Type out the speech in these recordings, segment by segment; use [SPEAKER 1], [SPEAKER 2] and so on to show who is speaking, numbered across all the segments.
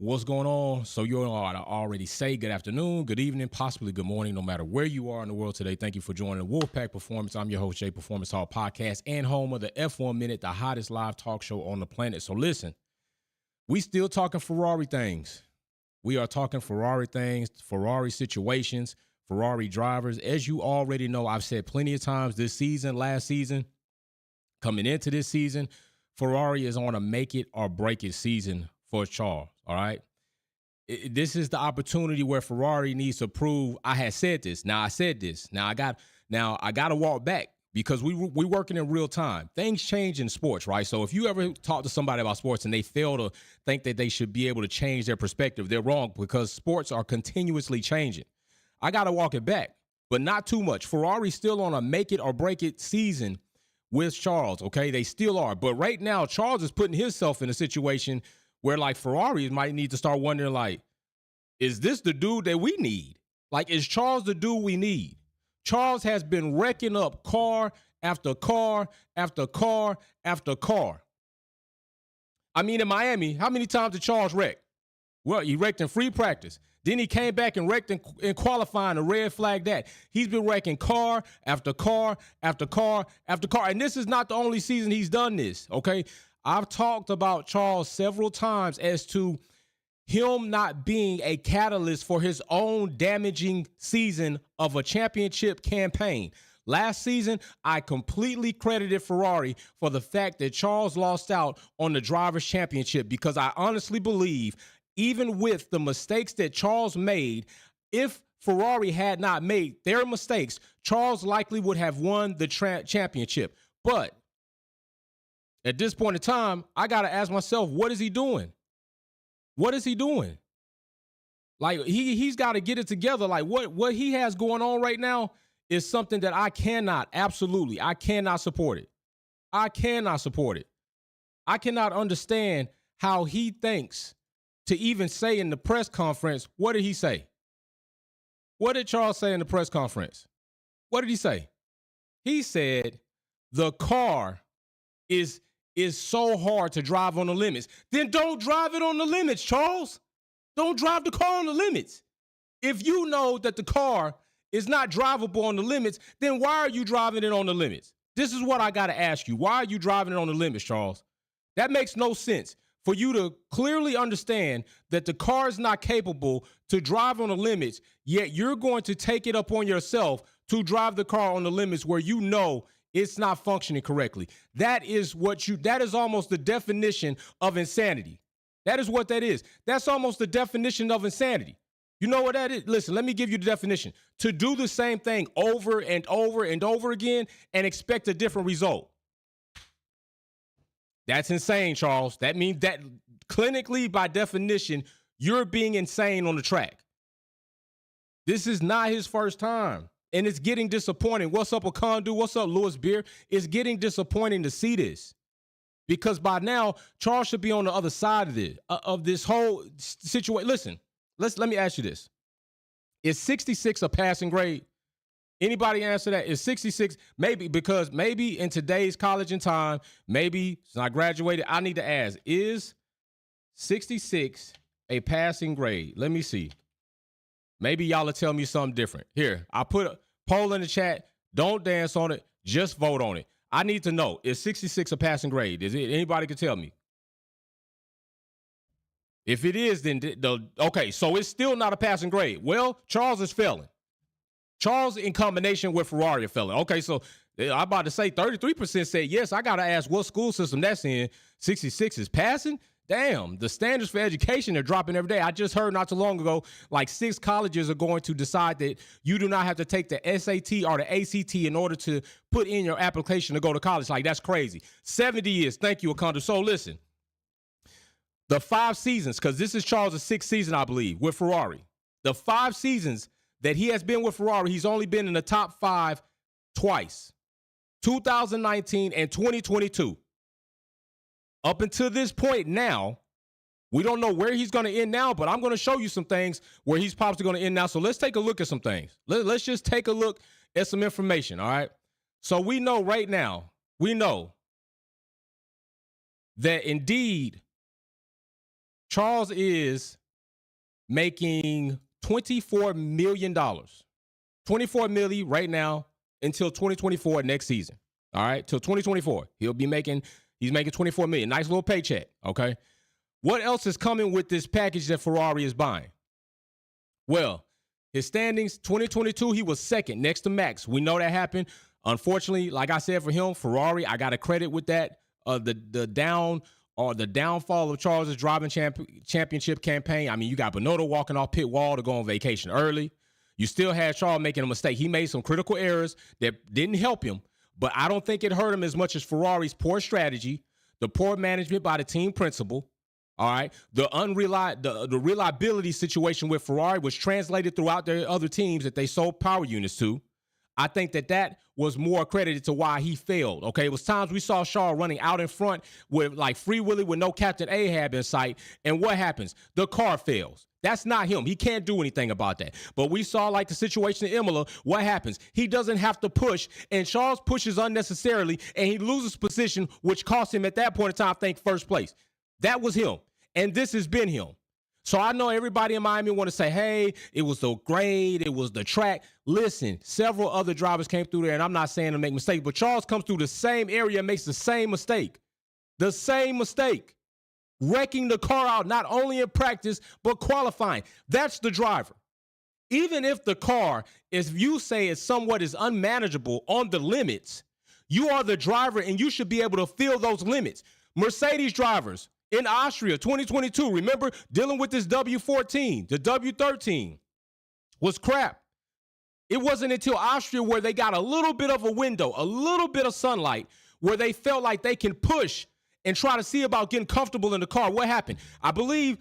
[SPEAKER 1] What's going on? So you all already say good afternoon, good evening, possibly good morning, no matter where you are in the world today. Thank you for joining the Wolfpack Performance. I'm your host, Jay Performance Hall Podcast and home of the F1 Minute, the hottest live talk show on the planet. So listen, we still talking Ferrari things. We are talking Ferrari things, Ferrari situations, Ferrari drivers. As you already know, I've said plenty of times this season, last season, coming into this season, Ferrari is on a make it or break it season for Charles, all right? This is the opportunity where Ferrari needs to prove I had said this. Now I said this. Now I got to walk back because we working in real time. Things change in sports, right? So if you ever talk to somebody about sports and they fail to think that they should be able to change their perspective, they're wrong because sports are continuously changing. I got to walk it back, but not too much. Ferrari's still on a make it or break it season with Charles, okay? They still are. But right now, Charles is putting himself in a situation where, like, Ferrari might need to start wondering, like, is this the dude that we need? Like, is Charles the dude we need? Charles has been wrecking up car after car after car after car. I mean, in Miami, how many times did Charles wreck? Well, he wrecked in free practice. Then he came back and wrecked in qualifying, a red flag that. He's been wrecking car after car after car after car. And this is not the only season he's done this, okay? I've talked about Charles several times as to him not being a catalyst for his own damaging season of a championship campaign. Last season, I completely credited Ferrari for the fact that Charles lost out on the Drivers' Championship because I honestly believe, even with the mistakes that Charles made, if Ferrari had not made their mistakes, Charles likely would have won the championship. But at this point in time, I got to ask myself, what is he doing? What is he doing? Like, he's got to get it together. Like, what he has going on right now is something that I cannot support it. I cannot support it. I cannot understand how he thinks to even say in the press conference, what did he say? What did Charles say in the press conference? What did he say? He said, the car is so hard to drive on the limits. Then don't drive it on the limits, Charles. Don't drive the car on the limits. If you know that the car is not drivable on the limits, then why are you driving it on the limits? This is what I got to ask you. Why are you driving it on the limits, Charles? That makes no sense. For you to clearly understand that the car is not capable to drive on the limits, yet you're going to take it upon yourself to drive the car on the limits where you know it's not functioning correctly. That is almost the definition of insanity. That is what that is. That's almost the definition of insanity. You know what that is? Listen, let me give you the definition. To do the same thing over and over and over again and expect a different result. That's insane, Charles. That means that clinically, by definition, you're being insane on the track. This is not his first time. And it's getting disappointing. What's up, Akondu? What's up, Louis Beer? It's getting disappointing to see this. Because by now, Charles should be on the other side of this whole situation. Listen, let me ask you this. Is 66 a passing grade? Anybody answer that? Is 66, maybe in today's college and time, maybe since I graduated, I need to ask, is 66 a passing grade? Let me see. Maybe y'all will tell me something different. Here, I put a poll in the chat. Don't dance on it. Just vote on it. I need to know, is 66 a passing grade? Is it? Anybody can tell me. If it is, then okay, so it's still not a passing grade. Well, Charles is failing. Charles in combination with Ferrari are failing. Okay, so I'm about to say 33% said yes. I got to ask what school system that's in. 66 is passing? Damn, the standards for education are dropping every day. I just heard not too long ago, like 6 colleges are going to decide that you do not have to take the SAT or the ACT in order to put in your application to go to college. Like, that's crazy. 70 years. Thank you, Akonda. So listen, the 5 seasons, because this is Charles' 6th season, I believe, with Ferrari. The 5 seasons that he has been with Ferrari, he's only been in the top 5 twice, 2019 and 2022. Up until this point now, we don't know where he's going to end now, but I'm going to show you some things where he's probably going to end now. So let's take a look at some things. Let's just take a look at some information, all right? So we know right now, that indeed Charles is making $24 million. $24 million right now until 2024 next season. All right, till 2024. He's making $24 million. Nice little paycheck, okay? What else is coming with this package that Ferrari is buying? Well, his standings, 2022, he was second next to Max. We know that happened. Unfortunately, like I said, for him, Ferrari, I got to credit with that. The downfall of Charles' driving championship campaign. I mean, you got Binotto walking off pit wall to go on vacation early. You still had Charles making a mistake. He made some critical errors that didn't help him, but I don't think it hurt him as much as Ferrari's poor strategy, the poor management by the team principal. All right, the reliability situation with Ferrari was translated throughout their other teams that they sold power units to. I think that was more accredited to why he failed. Okay, it was times we saw Charles running out in front with like Free Willy with no Captain Ahab in sight, and what happens? The car fails. That's not him. He can't do anything about that. But we saw like the situation in Imola. What happens? He doesn't have to push, and Charles pushes unnecessarily, and he loses position, which cost him at that point in time, I think, first place. That was him, and this has been him. So I know everybody in Miami want to say, hey, it was the grade, it was the track. Listen, several other drivers came through there, and I'm not saying to make mistakes, but Charles comes through the same area and makes the same mistake. The same mistake. Wrecking the car out, not only in practice, but qualifying. That's the driver. Even if the car, if you say it's somewhat is unmanageable on the limits, you are the driver, and you should be able to feel those limits. Mercedes drivers, in Austria, 2022, remember dealing with this W14, the W13 was crap. It wasn't until Austria where they got a little bit of a window, a little bit of sunlight, where they felt like they can push and try to see about getting comfortable in the car. What happened? I believe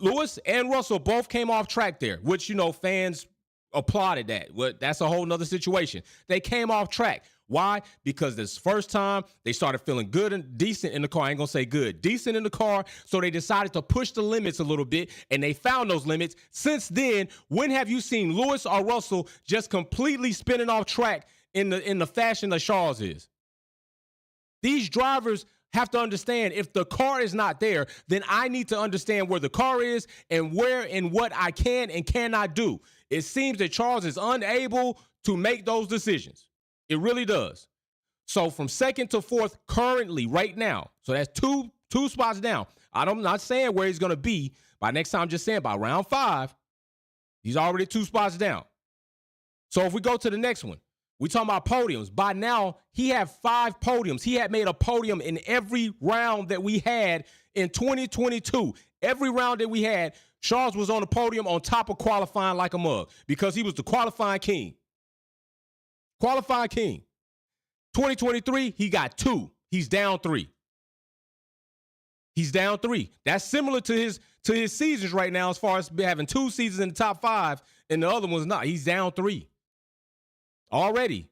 [SPEAKER 1] Lewis and Russell both came off track there, which, you know, fans applauded that. Well, that's a whole nother situation. They came off track. Why? Because this first time they started feeling good and decent in the car. I ain't going to say good, decent in the car. So they decided to push the limits a little bit, and they found those limits. Since then, when have you seen Lewis or Russell just completely spinning off track in the fashion that Charles is? These drivers have to understand, if the car is not there, then I need to understand where the car is and where and what I can and cannot do. It seems that Charles is unable to make those decisions. It really does. So from second to fourth currently right now, so that's two spots down. I'm not saying where he's going to be by next time. I'm just saying by round 5, he's already 2 spots down. So if we go to the next one, we talking about podiums. By now, he had 5 podiums. He had made a podium in every round that we had in 2022. Every round that we had, Charles was on the podium on top of qualifying like a mug because he was the qualifying king. Qualifying king. 2023, he got 2. He's down 3. He's down 3. That's similar to his seasons right now as far as having 2 seasons in the top 5 and the other one's not. He's down 3. Already.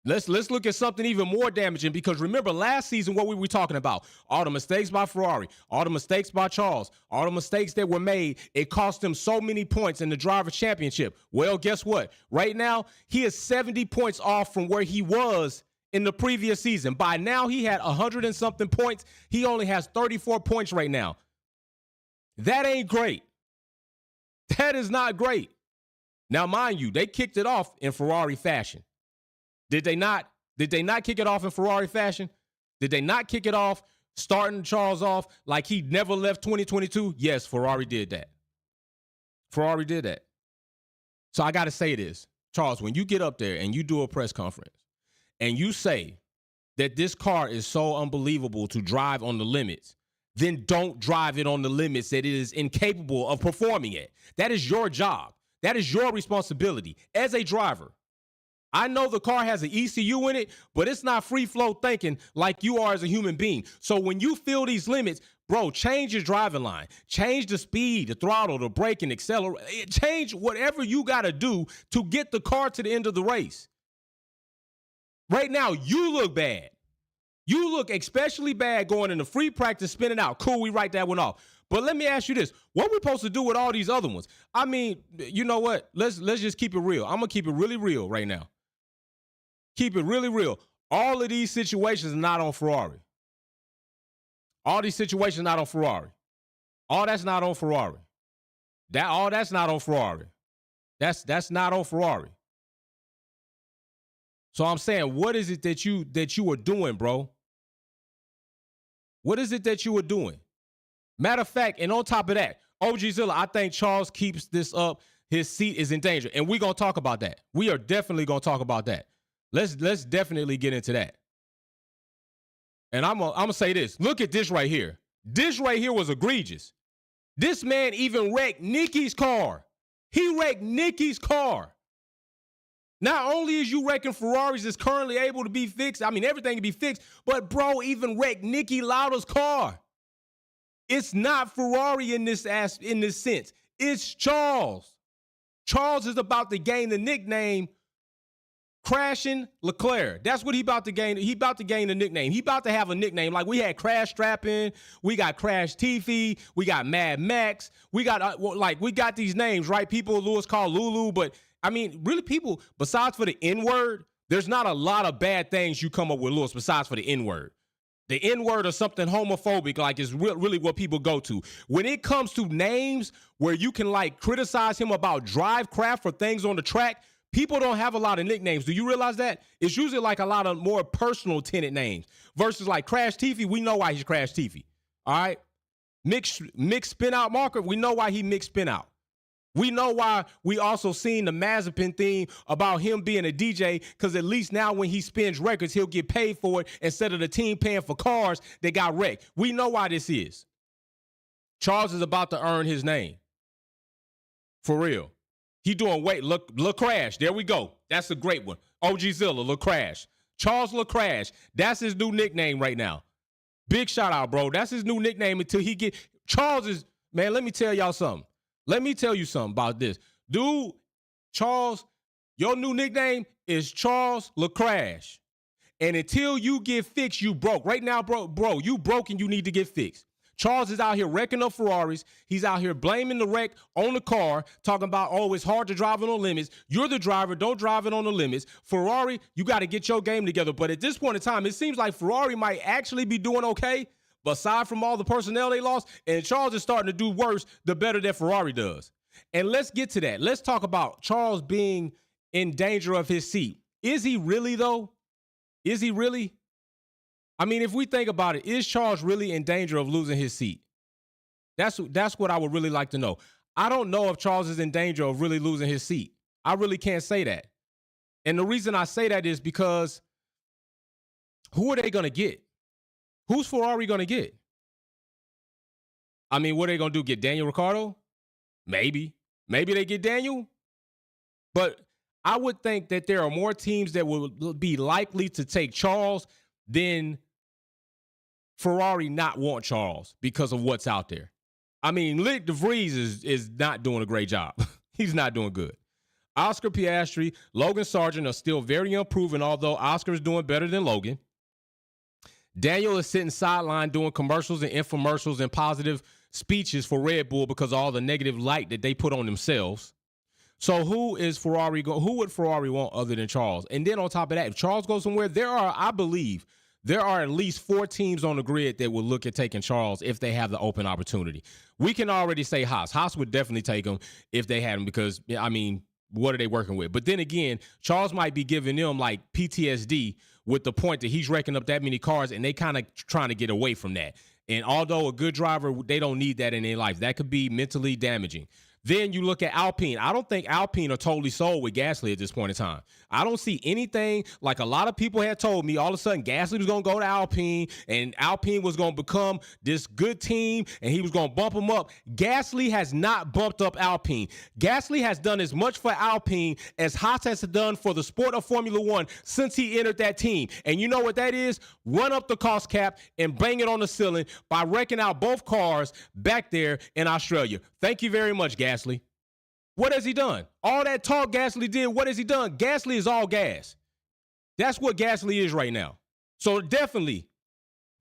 [SPEAKER 1] Let's look at something even more damaging, because remember last season what we were talking about. All the mistakes by Ferrari, all the mistakes by Charles, all the mistakes that were made, it cost him so many points in the Drivers' Championship. Well, guess what? Right now, he is 70 points off from where he was in the previous season. By now, he had 100 and something points. He only has 34 points right now. That ain't great. That is not great. Now, mind you, they kicked it off in Ferrari fashion. Did they not kick it off in Ferrari fashion? Did they not kick it off starting Charles off like he never left 2022? Yes, Ferrari did that. Ferrari did that. So I got to say this. Charles, when you get up there and you do a press conference and you say that this car is so unbelievable to drive on the limits, then don't drive it on the limits that it is incapable of performing at. That is your job. That is your responsibility as a driver. I know the car has an ECU in it, but it's not free flow thinking like you are as a human being. So when you feel these limits, bro, change your driving line. Change the speed, the throttle, the brake, and accelerate. Change whatever you got to do to get the car to the end of the race. Right now, you look bad. You look especially bad going into free practice, spinning out. Cool, we write that one off. But let me ask you this. What are we supposed to do with all these other ones? I mean, you know what? Let's just keep it real. I'm going to keep it really real right now. Keep it really real. All of these situations are not on Ferrari. All these situations are not on Ferrari. All that's not on Ferrari. That's not on Ferrari. That's not on Ferrari. So I'm saying, what is it that you are doing, bro? What is it that you are doing? Matter of fact, and on top of that, OG Zilla, I think Charles keeps this up. His seat is in danger, and we're gonna talk about that. We are definitely gonna talk about that. Let's definitely get into that. And I'm gonna say this. Look at this right here. This right here was egregious. This man even wrecked Nikki's car. He wrecked Nikki's car. Not only is you wrecking Ferraris that's currently able to be fixed, I mean, everything can be fixed, but bro, even wrecked Niki Lauda's car. It's not Ferrari in this sense. It's Charles. Charles is about to gain the nickname Crashing Leclerc. That's what he about to gain. He about to gain a nickname. He about to have a nickname. Like we had Crash Strapping, we got Crash Tiffy, we got Mad Max. We got we got these names, right? People Lewis call Lulu, but I mean, really people, besides for the N-word, there's not a lot of bad things you come up with, Lewis, besides for the N-word. The N-word or something homophobic, like, is really what people go to. When it comes to names where you can, like, criticize him about drive craft for things on the track, people don't have a lot of nicknames. Do you realize that? It's usually, like, a lot of more personal tenant names. Versus, like, Crash Tiffy, we know why he's Crash Tiffy. All right? Mixed spin-out marker, we know why he mixed spin-out. We know why we also seen the Mazepin theme about him being a DJ, because at least now when he spins records, he'll get paid for it instead of the team paying for cars that got wrecked. We know why this is. Charles is about to earn his name. For real. He doing Lecrash. There we go. That's a great one. OG Zilla, Lecrash. Charles Lecrash. That's his new nickname right now. Big shout out, bro. That's his new nickname until he get. Charles is, man, let me tell y'all something. Let me tell you something about this. Dude, Charles, your new nickname is Charles Lecrash. And until you get fixed, you broke. Right now, bro, you broke and you need to get fixed. Charles is out here wrecking up Ferraris. He's out here blaming the wreck on the car, talking about, oh, it's hard to drive it on limits. You're the driver. Don't drive it on the limits. Ferrari, you got to get your game together. But at this point in time, it seems like Ferrari might actually be doing okay. But aside from all the personnel they lost, and Charles is starting to do worse, the better that Ferrari does. And let's get to that. Let's talk about Charles being in danger of his seat. Is he really, though? Is he really? I mean, if we think about it, is Charles really in danger of losing his seat? That's what I would really like to know. I don't know if Charles is in danger of really losing his seat. I really can't say that. And the reason I say that is because who are they going to get? Who's Ferrari going to get? I mean, what are they going to do? Get Daniel Ricciardo? Maybe. Maybe they get Daniel. But I would think that there are more teams that will be likely to take Charles than Ferrari not want Charles because of what's out there. I mean, Lick DeVries is not doing a great job. He's not doing good. Oscar Piastri, Logan Sargent are still very unproven, although Oscar is doing better than Logan. Daniel is sitting sideline doing commercials and infomercials and positive speeches for Red Bull because of all the negative light that they put on themselves. So who would Ferrari want other than Charles? And then on top of that, if Charles goes somewhere, I believe there are at least 4 teams on the grid that will look at taking Charles if they have the open opportunity. We can already say Haas. Haas would definitely take him if they had him because, I mean, what are they working with? But then again, Charles might be giving them like PTSD with the point that he's wrecking up that many cars and they kind of trying to get away from that. And although a good driver, they don't need that in their life. That could be mentally damaging. Then you look at Alpine. I don't think Alpine are totally sold with Gasly at this point in time. I don't see anything like a lot of people had told me all of a sudden Gasly was going to go to Alpine and Alpine was going to become this good team and he was going to bump them up. Gasly has not bumped up Alpine. Gasly has done as much for Alpine as Haas has done for the sport of Formula One since he entered that team. And you know what that is? Run up the cost cap and bang it on the ceiling by wrecking out both cars back there in Australia. Thank you very much, Gasly. What has he done? All that talk Gasly did, what has he done? Gasly is all gas. That's what Gasly is right now. So definitely,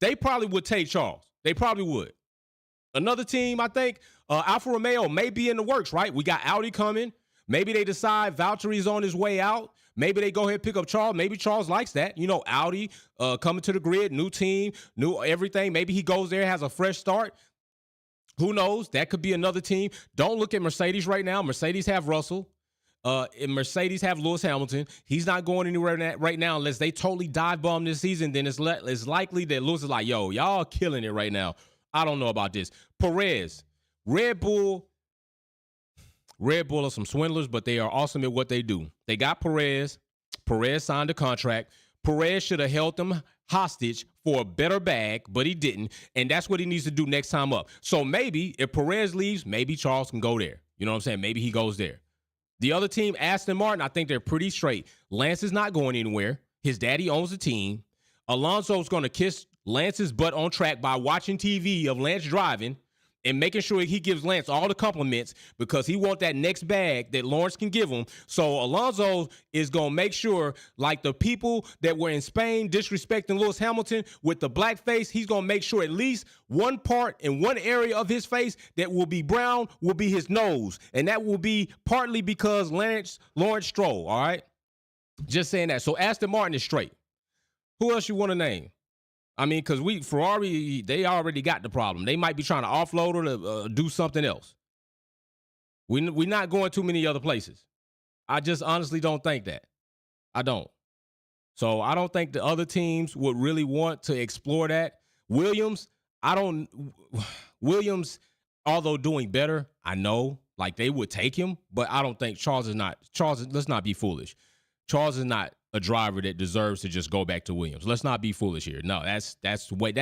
[SPEAKER 1] they probably would take Charles. They probably would. Another team, I think, Alfa Romeo may be in the works, right? We got Audi coming. Maybe they decide Valtteri's on his way out. Maybe they go ahead and pick up Charles. Maybe Charles likes that. You know, Audi coming to the grid, new team, new everything. Maybe he goes there, has a fresh start. Who knows? That could be another team. Don't look at Mercedes right now. Mercedes have Russell. And Mercedes have Lewis Hamilton. He's not going anywhere right now unless they totally dive bomb this season. Then it's likely that Lewis is like, yo, y'all killing it right now. I don't know about this. Perez, Red Bull are some swindlers, but they are awesome at what they do. They got Perez. Perez signed a contract. Perez should have held them hostage for a better bag, but he didn't. And that's what he needs to do next time up. So maybe if Perez leaves, maybe Charles can go there. You know what I'm saying? Maybe he goes there. The other team, Aston Martin, I think they're pretty straight. Lance is not going anywhere. His daddy owns the team. Alonso's going to kiss Lance's butt on track by watching TV of Lance driving and making sure he gives Lance all the compliments because he wants that next bag that Lawrence can give him. So Alonso is going to make sure, like the people that were in Spain disrespecting Lewis Hamilton with the black face, he's going to make sure at least one part in one area of his face that will be brown will be his nose. And that will be partly because Lawrence Stroll, all right? Just saying that. So Aston Martin is straight. Who else you want to name? I mean, because Ferrari, they already got the problem. They might be trying to offload or to do something else. We're not going too many other places. I just honestly don't think that. I don't. So I don't think the other teams would really want to explore that. Williams, although doing better, I know, like they would take him, but I don't think Charles, let's not be foolish. Charles is not a driver that deserves to just go back to Williams. Let's not be foolish here. No, that's real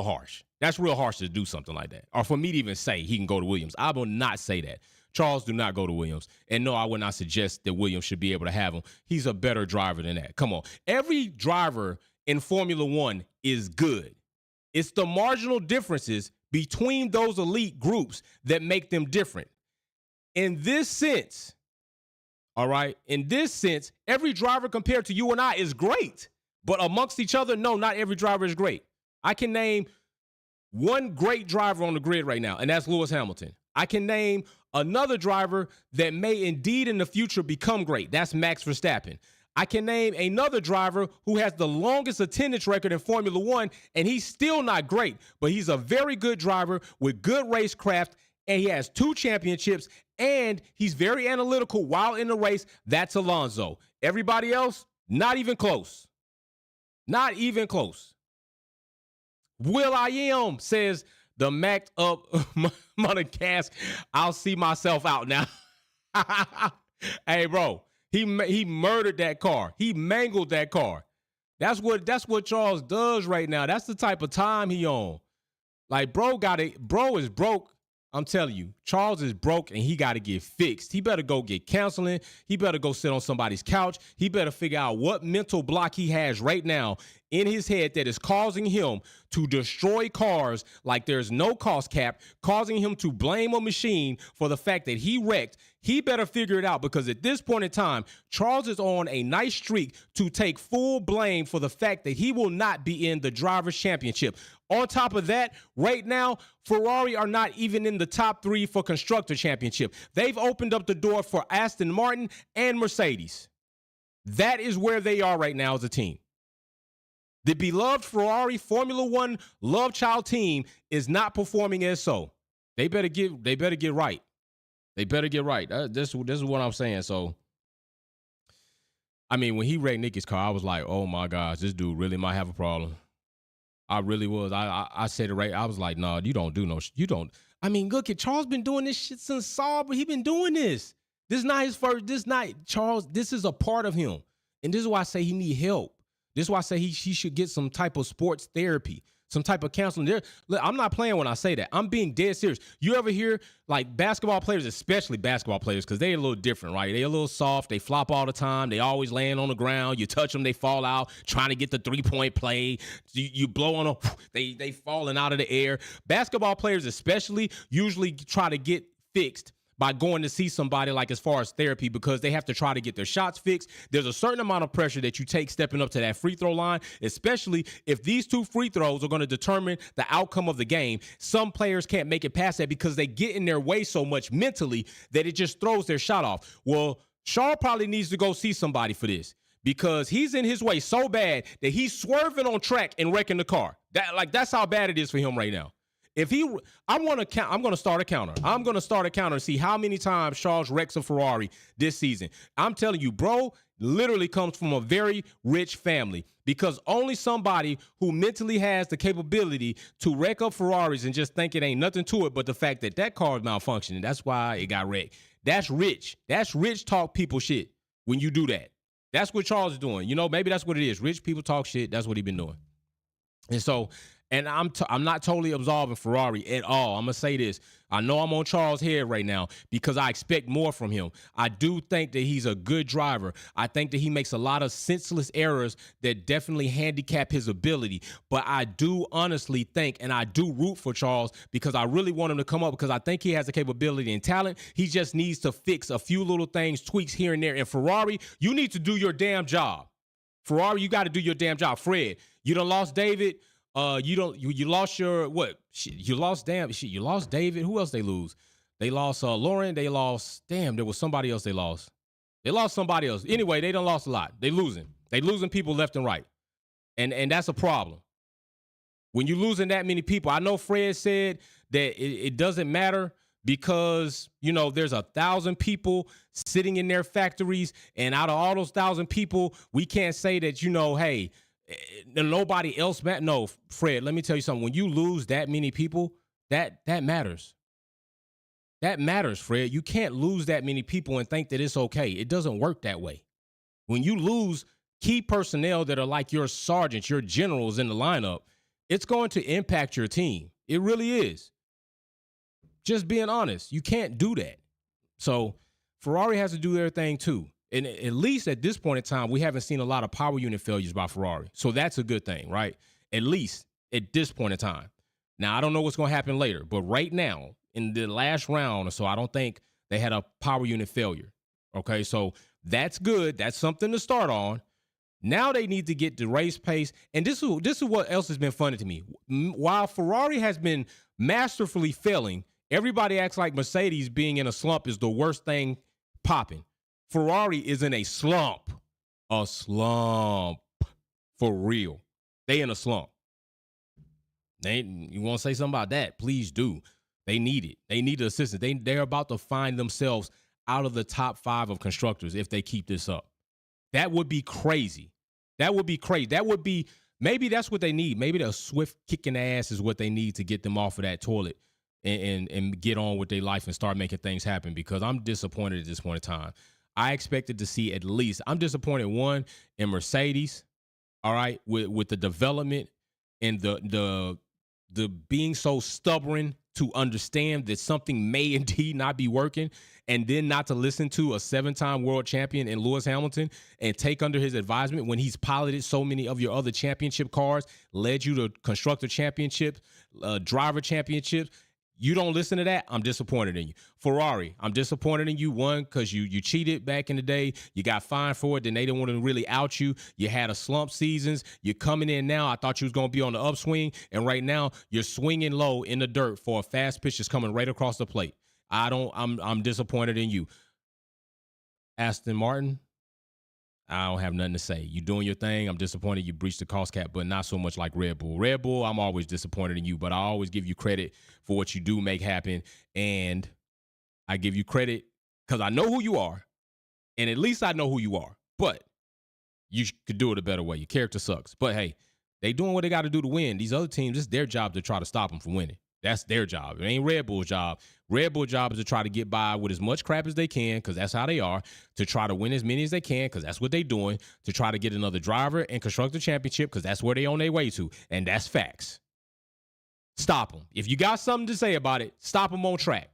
[SPEAKER 1] harsh. That's real harsh to do something like that. Or for me to even say he can go to Williams. I will not say that. Charles, do not go to Williams. And no, I would not suggest that Williams should be able to have him. He's a better driver than that. Come on. Every driver in Formula One is good. It's the marginal differences between those elite groups that make them different. In this sense, all right, every driver compared to you and I is great. But amongst each other, no, not every driver is great. I can name one great driver on the grid right now, and that's Lewis Hamilton. I can name another driver that may indeed in the future become great. That's Max Verstappen. I can name another driver who has the longest attendance record in Formula One, and he's still not great, but he's a very good driver with good racecraft, and he has 2 championships, and he's very analytical while in the race. That's Alonso. Everybody else, not even close. Not even close. Will I Am says the macked up Monegasque. I'll see myself out now. Hey, bro, he murdered that car. He mangled that car. That's what Charles does right now. That's the type of time he on. Like, bro is broke. I'm telling you, Charles is broke and he got to get fixed. He better go get counseling. He better go sit on somebody's couch. He better figure out what mental block he has right now in his head that is causing him to destroy cars like there's no cost cap, causing him to blame a machine for the fact that he wrecked. He better figure it out because at this point in time, Charles is on a nice streak to take full blame for the fact that he will not be in the Drivers' Championship. On top of that, right now, Ferrari are not even in the top 3 for Constructor Championship. They've opened up the door for Aston Martin and Mercedes. That is where they are right now as a team. The beloved Ferrari Formula One love child team is not performing as so. They better get right. They better get right. This is what I'm saying. So, I mean, when he wrecked Nicky's car, I was like, oh my gosh, this dude really might have a problem. I really was. I said it right. I was like, no, you don't do no you don't. I mean, look at Charles been doing this shit since Sauber. He been doing this. This is not his first. This night, Charles, this is a part of him. And this is why I say he need help. This is why I say he should get some type of sports therapy, some type of counseling. Look, I'm not playing when I say that. I'm being dead serious. You ever hear like basketball players, especially basketball players, because they're a little different, right? They're a little soft. They flop all the time. They always land on the ground. You touch them, they fall out, trying to get the 3-point play. You blow on them, they falling out of the air. Basketball players especially usually try to get fixed by going to see somebody like as far as therapy because they have to try to get their shots fixed. There's a certain amount of pressure that you take stepping up to that free throw line, especially if these 2 free throws are going to determine the outcome of the game. Some players can't make it past that because they get in their way so much mentally that it just throws their shot off. Well, Shaw probably needs to go see somebody for this because he's in his way so bad that he's swerving on track and wrecking the car. That's how bad it is for him right now. I'm going to start a counter. I'm going to start a counter and see how many times Charles wrecks a Ferrari this season. I'm telling you, bro, literally comes from a very rich family, because only somebody who mentally has the capability to wreck up Ferraris and just think it ain't nothing to it but the fact that that car is malfunctioning. That's why it got wrecked. That's rich. That's rich talk people shit when you do that. That's what Charles is doing. You know, maybe that's what it is. Rich people talk shit. That's what he's been doing. And so, and I'm not totally absolving Ferrari at all. I'm going to say this. I know I'm on Charles' head right now because I expect more from him. I do think that he's a good driver. I think that he makes a lot of senseless errors that definitely handicap his ability. But I do honestly think, and I do root for Charles because I really want him to come up, because I think he has the capability and talent. He just needs to fix a few little things, tweaks here and there. And Ferrari, you need to do your damn job. Ferrari, you got to do your damn job. Fred, you done lost David. You lost your what? You lost David. Who else they lose? They lost Lauren. They lost. Damn, there was somebody else they lost. They lost somebody else. Anyway, they done lost a lot. They losing people left and right, and that's a problem. When you losing that many people, I know Fred said that it doesn't matter because, you know, there's 1,000 people sitting in their factories, and out of all those 1,000 people, we can't say that, you know, hey, nobody else matters. No, Fred, let me tell you something. When you lose that many people, that matters. That matters, Fred. You can't lose that many people and think that it's okay. It doesn't work that way. When you lose key personnel that are like your sergeants, your generals in the lineup, it's going to impact your team. It really is. Just being honest, you can't do that. So Ferrari has to do their thing too. And at least at this point in time, we haven't seen a lot of power unit failures by Ferrari. So that's a good thing, right? At least at this point in time. Now, I don't know what's going to happen later, but right now, in the last round or so, I don't think they had a power unit failure. Okay, so that's good. That's something to start on. Now they need to get the race pace. And this is what else has been funny to me. While Ferrari has been masterfully failing, everybody acts like Mercedes being in a slump is the worst thing popping. Ferrari is in a slump for real. They in a slump. You want to say something about that? Please do. They need it. They need the assistance. They're about to find themselves out of the top 5 of constructors if they keep this up. That would be crazy. That would be crazy. That would be, maybe that's what they need. Maybe the swift kicking ass is what they need to get them off of that toilet and get on with their life and start making things happen, because I'm disappointed at this point in time. I expected to see at least, I'm disappointed, one, in Mercedes, all right, with the development and the being so stubborn to understand that something may indeed not be working, and then not to listen to a 7-time world champion in Lewis Hamilton and take under his advisement when he's piloted so many of your other championship cars, led you to constructor championships, driver championships. You don't listen to that, I'm disappointed in you. Ferrari, I'm disappointed in you. One, because you cheated back in the day. You got fined for it. Then they didn't want to really out you. You had a slump seasons. You're coming in now. I thought you was going to be on the upswing. And right now, you're swinging low in the dirt for a fast pitch that's coming right across the plate. I'm disappointed in you. Aston Martin, I don't have nothing to say. You're doing your thing. I'm disappointed you breached the cost cap, but not so much like Red Bull. Red Bull, I'm always disappointed in you, but I always give you credit for what you do make happen. And I give you credit because I know who you are, and at least I know who you are. But you could do it a better way. Your character sucks. But, hey, they doing what they got to do to win. These other teams, it's their job to try to stop them from winning. That's their job. It ain't Red Bull's job. Red Bull's job is to try to get by with as much crap as they can, because that's how they are, to try to win as many as they can, because that's what they're doing, to try to get another driver and constructor championship, because that's where they on their way to, and that's facts. Stop them. If you got something to say about it, stop them on track.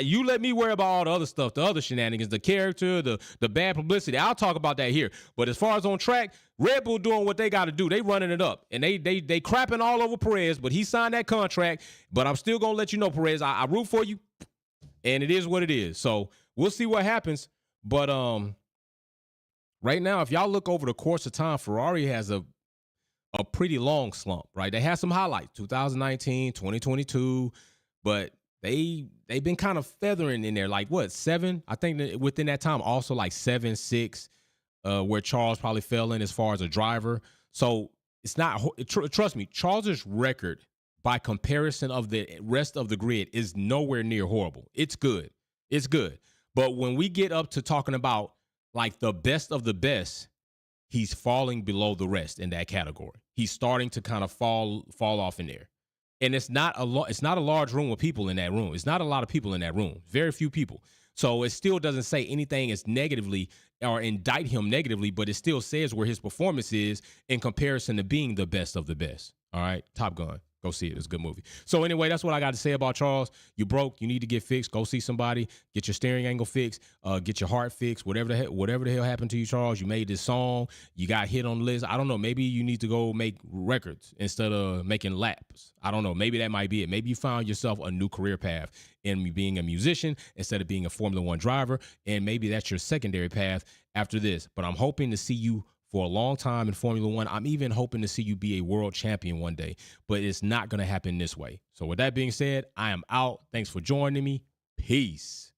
[SPEAKER 1] You let me worry about all the other stuff, the other shenanigans, the character, the bad publicity. I'll talk about that here. But as far as on track, Red Bull doing what they got to do. They running it up. And they crapping all over Perez, but he signed that contract. But I'm still going to let you know, Perez, I root for you. And it is what it is. So we'll see what happens. But right now, if y'all look over the course of time, Ferrari has a pretty long slump, right? They had some highlights, 2019, 2022, but they've been kind of feathering in there, like what, 7? I think that within that time, also like 7, 6. where Charles probably fell in as far as a driver. So it's not. Trust me, Charles's record by comparison of the rest of the grid is nowhere near horrible. It's good. It's good. But when we get up to talking about like the best of the best, he's falling below the rest in that category. He's starting to kind of fall off in there. And it's not a large room of people in that room. It's not a lot of people in that room. Very few people. So it still doesn't say anything as negatively or indict him negatively, but it still says where his performance is in comparison to being the best of the best. All right, Top Gun. Go see it. It's a good movie. So anyway, that's what I got to say about Charles. You broke. You need to get fixed. Go see somebody. Get your steering angle fixed. Get your heart fixed. Whatever the hell happened to you, Charles. You made this song. You got hit on the list. I don't know. Maybe you need to go make records instead of making laps. I don't know. Maybe that might be it. Maybe you found yourself a new career path in being a musician instead of being a Formula One driver. And maybe that's your secondary path after this. But I'm hoping to see you for a long time in Formula One. I'm even hoping to see you be a world champion one day, but it's not going to happen this way. So with that being said, I am out. Thanks for joining me. Peace.